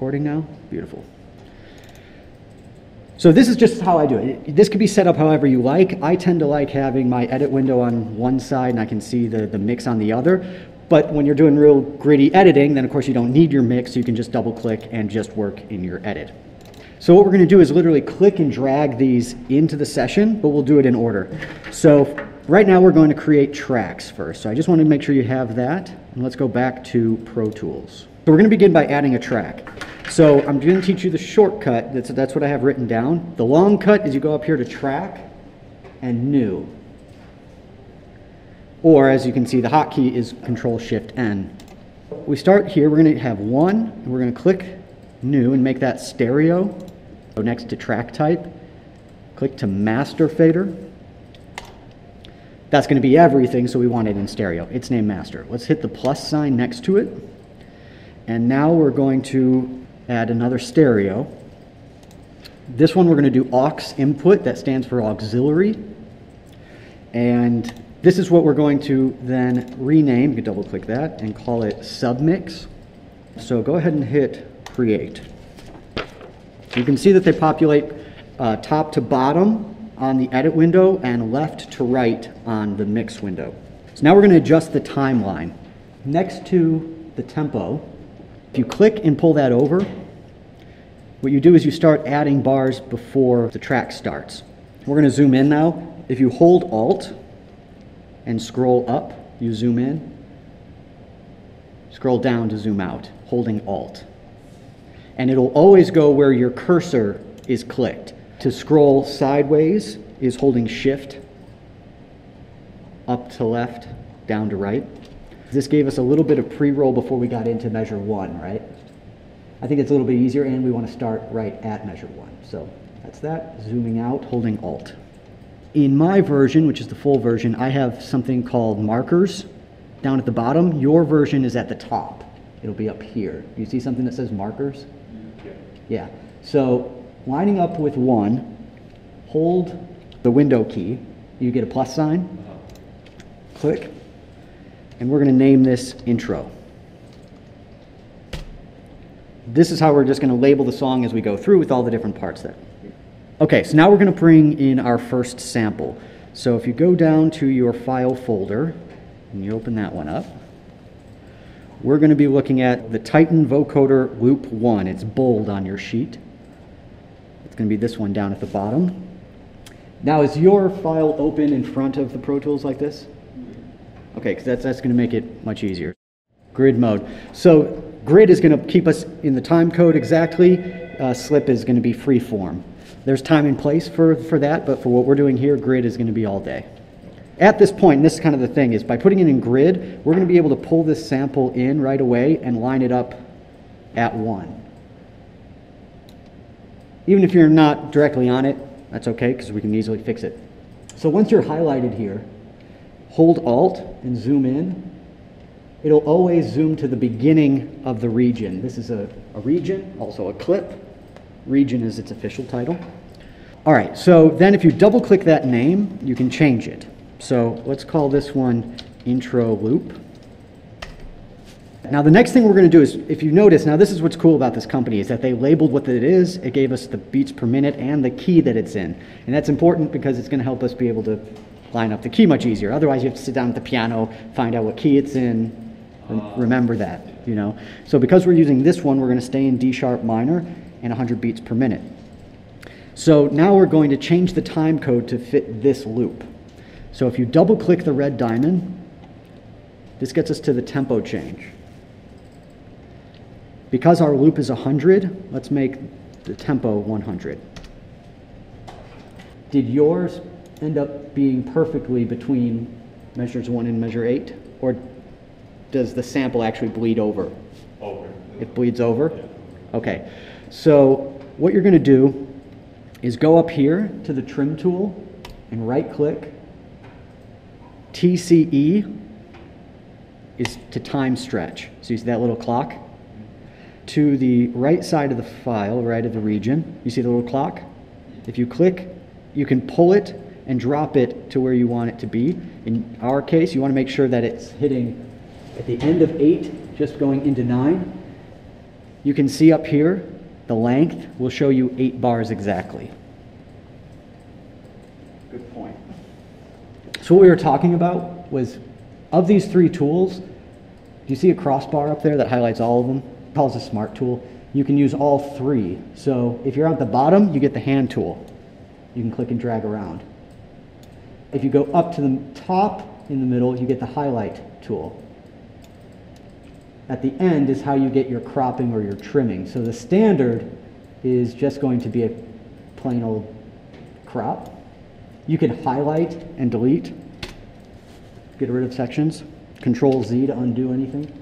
recording now? Beautiful. So this is just how I do it. This could be set up however you like. I tend to like having my edit window on one side and I can see the mix on the other. But when you're doing real gritty editing, then of course you don't need your mix, so you can just double click and just work in your edit. So what we're going to do is literally click and drag these into the session, but we'll do it in order. So right now we're going to create tracks first. So I just want to make sure you have that. And let's go back to Pro Tools. So we're going to begin by adding a track. So I'm going to teach you the shortcut. That's what I have written down. The long cut is you go up here to Track and New. Or as you can see, the hotkey is Control-Shift-N. We start here, we're going to have 1, and we're going to click New and make that stereo. Go next to Track Type. Click to Master Fader. That's going to be everything, so we want it in stereo. It's named Master. Let's hit the plus sign next to it. And now we're going to add another stereo. This one we're going to do aux input, that stands for auxiliary. And this is what we're going to then rename, you can double click that, and call it submix. So go ahead and hit create. You can see that they populate top to bottom on the edit window and left to right on the mix window. So now we're going to adjust the timeline. Next to the tempo, if you click and pull that over, what you do is you start adding bars before the track starts. We're going to zoom in now. If you hold Alt and scroll up, you zoom in. Scroll down to zoom out, holding Alt. And it'll always go where your cursor is clicked. To scroll sideways is holding Shift, up to left, down to right. This gave us a little bit of pre-roll before we got into measure 1, right? I think it's a little bit easier, and we want to start right at measure 1. So that's that, zooming out, holding Alt. In my version, which is the full version, I have something called markers down at the bottom. Your version is at the top. It'll be up here. You see something that says markers? Yeah. So lining up with 1, hold the window key. You get a plus sign. Click. And we're going to name this intro. This is how we're just going to label the song as we go through with all the different parts there. Okay, so now we're going to bring in our first sample. So if you go down to your file folder and you open that one up, we're going to be looking at the Titan vocoder loop 1. It's bold on your sheet. It's going to be this one down at the bottom. Now, is your file open in front of the Pro Tools like this? Okay, because that's going to make it much easier. Grid mode. So grid is going to keep us in the time code exactly. Slip is going to be free form. There's time and place for that, but for what we're doing here, grid is going to be all day. At this point, and this is kind of the thing, is by putting it in grid, we're going to be able to pull this sample in right away and line it up at 1. Even if you're not directly on it, that's okay, because we can easily fix it. So once you're highlighted here, hold Alt and zoom in. It'll always zoom to the beginning of the region. This is a region, also a clip. Region is its official title. All right, so then if you double click that name, you can change it. So let's call this one intro loop. Now the next thing we're going to do is, if you notice, now this is what's cool about this company, is that they labeled what it is. It gave us the beats per minute and the key that it's in. And that's important because it's going to help us be able to line up the key much easier. Otherwise you have to sit down at the piano, find out what key it's in, remember that, you know. So because we're using this one, we're going to stay in D sharp minor and 100 beats per minute. So now we're going to change the time code to fit this loop. So if you double click the red diamond, this gets us to the tempo change. Because our loop is 100, let's make the tempo 100. Did yours end up being perfectly between measures 1 and measure 8? Or does the sample actually bleed over? Over. It bleeds over? Yeah. Okay. So what you're going to do is go up here to the trim tool and right click. TCE is to time stretch. So you see that little clock? To the right side of the file, right of the region, you see the little clock? If you click, you can pull it and drop it to where you want it to be. In our case, you want to make sure that it's hitting at the end of 8, just going into 9. You can see up here, the length will show you 8 bars exactly. Good point. So what we were talking about was, of these 3 tools, do you see a crossbar up there that highlights all of them? It calls a smart tool. You can use all 3. So if you're at the bottom, you get the hand tool. You can click and drag around. If you go up to the top in the middle, you get the highlight tool. At the end is how you get your cropping or your trimming. So the standard is just going to be a plain old crop. You can highlight and delete, get rid of sections, Control Z to undo anything.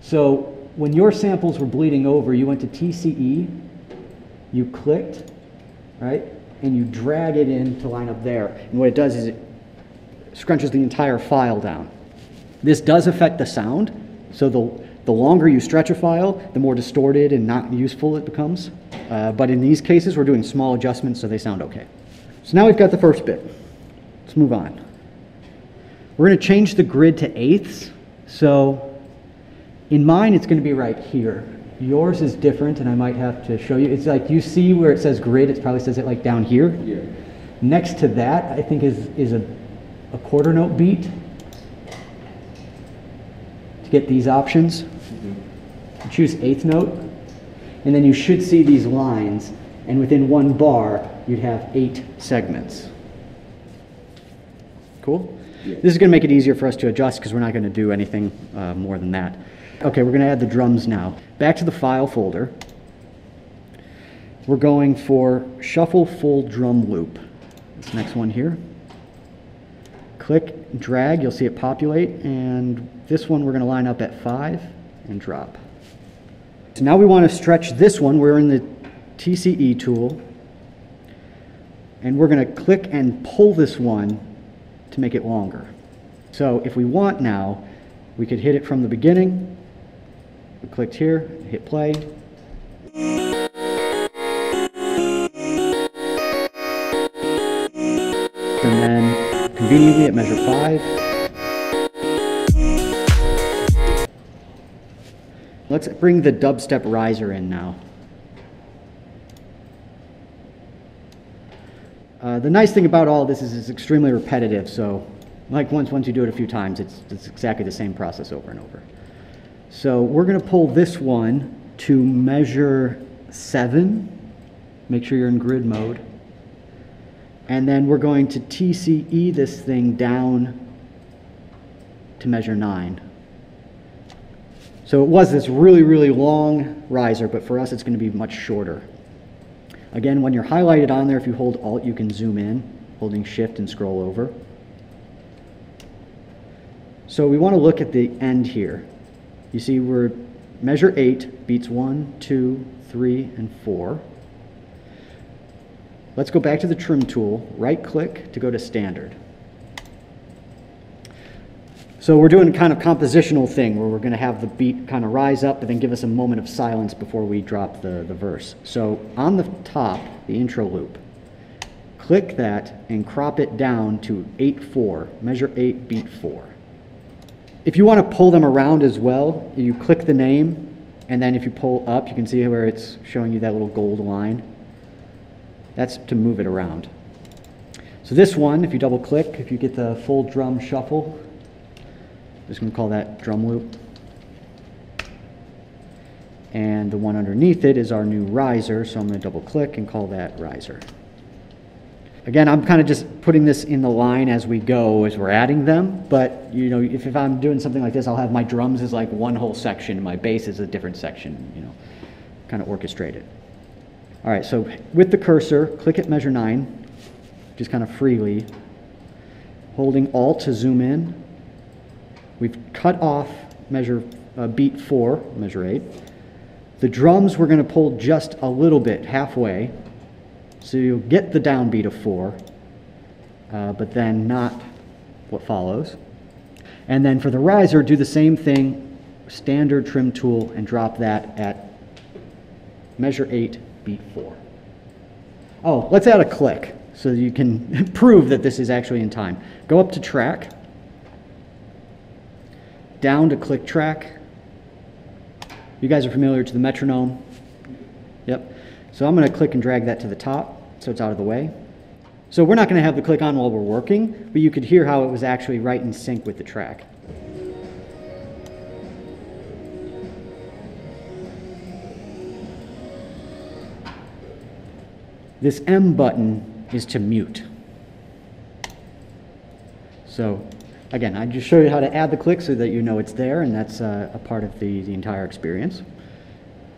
So when your samples were bleeding over, you went to TCE, you clicked, right, and you drag it in to line up there. And what it does is it scrunches the entire file down. This does affect the sound, so the longer you stretch a file, the more distorted and not useful it becomes. But in these cases, we're doing small adjustments so they sound okay. So now we've got the first bit. Let's move on. We're going to change the grid to eighths. So in mine, it's going to be right here. Yours is different, and I might have to show you. It's like, you see where it says grid, it probably says it like down here. Yeah. Next to that, I think is a quarter note beat to get these options. Mm-hmm. Choose eighth note, and then you should see these lines, and within 1 bar, you'd have 8 segments. Cool? Yeah. This is going to make it easier for us to adjust because we're not going to do anything more than that. Okay, we're going to add the drums now. Back to the file folder. We're going for shuffle full drum loop. This next one here. Click, drag, you'll see it populate, and this one we're going to line up at 5 and drop. So now we want to stretch this one. We're in the TCE tool, and we're going to click and pull this one to make it longer. So if we want now, we could hit it from the beginning. We clicked here, hit play. And then conveniently at measure 5. Let's bring the dubstep riser in now. The nice thing about all this is it's extremely repetitive, so like once you do it a few times, it's exactly the same process over and over. So we're going to pull this one to measure 7. Make sure you're in grid mode. And then we're going to TCE this thing down to measure 9. So it was this really, really long riser, but for us it's going to be much shorter. Again, when you're highlighted on there, if you hold Alt, you can zoom in, holding Shift and scroll over. So we want to look at the end here. You see we're measure 8, beats 1, 2, 3, and 4. Let's go back to the trim tool, right click to go to standard. So we're doing a kind of compositional thing where we're going to have the beat kind of rise up, but then give us a moment of silence before we drop the verse. So on the top, the intro loop, click that and crop it down to 8/4, measure 8, beat 4. If you want to pull them around as well, you click the name, and then if you pull up, you can see where it's showing you that little gold line. That's to move it around. So this one, if you double click, if you get the full drum shuffle, I'm just going to call that drum loop. And the one underneath it is our new riser, so I'm going to double click and call that riser. Again, I'm kind of just putting this in the line as we go, as we're adding them, but you know, if I'm doing something like this, I'll have my drums as like one whole section, and my bass is a different section, you know, kind of orchestrate it. All right, so with the cursor, click at measure 9, just kind of freely, holding Alt to zoom in. We've cut off measure beat 4, measure 8. The drums we're going to pull just a little bit, halfway, so you'll get the downbeat of 4, but then not what follows. And then for the riser, do the same thing, standard trim tool, and drop that at measure 8, beat 4. Oh, let's add a click so you can prove that this is actually in time. Go up to track, down to click track, You guys are familiar to the metronome. Yep. So I'm going to click and drag that to the top so it's out of the way. So we're not going to have the click on while we're working, but you could hear how it was actually right in sync with the track. This M button is to mute. So again, I just show you how to add the click so that you know it's there, and that's a part of the entire experience.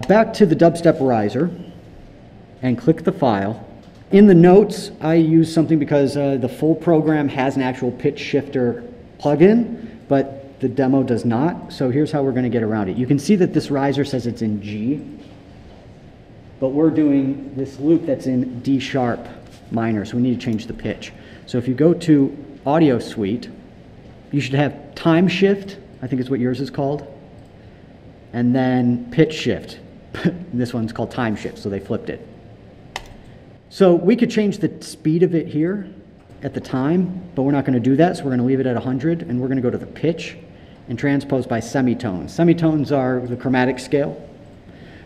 Back to the dubstep riser and click the file. In the notes, I use something because the full program has an actual pitch shifter plugin, but the demo does not. So here's how we're going to get around it. You can see that this riser says it's in G, but we're doing this loop that's in D sharp minor, so we need to change the pitch. So if you go to Audio Suite, you should have time shift, I think is what yours is called, and then pitch shift. This one's called time shift, so they flipped it. So we could change the speed of it here at the time, but we're not going to do that, so we're going to leave it at 100, and we're going to go to the pitch and transpose by semitones. Semitones are the chromatic scale.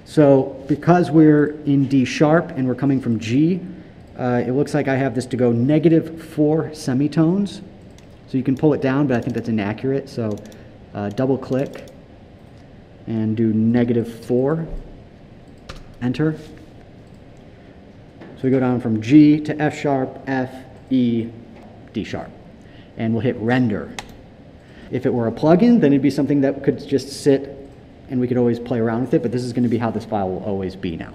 So because we're in D sharp and we're coming from G, it looks like I have this to go -4 semitones. So you can pull it down, but I think that's inaccurate. So double click and do -4, enter. So we go down from G to F sharp, F, E, D sharp, and we'll hit render. If it were a plugin, then it'd be something that could just sit and we could always play around with it, but this is going to be how this file will always be now.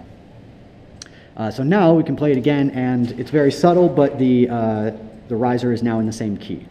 So now we can play it again, and it's very subtle, but the riser is now in the same key.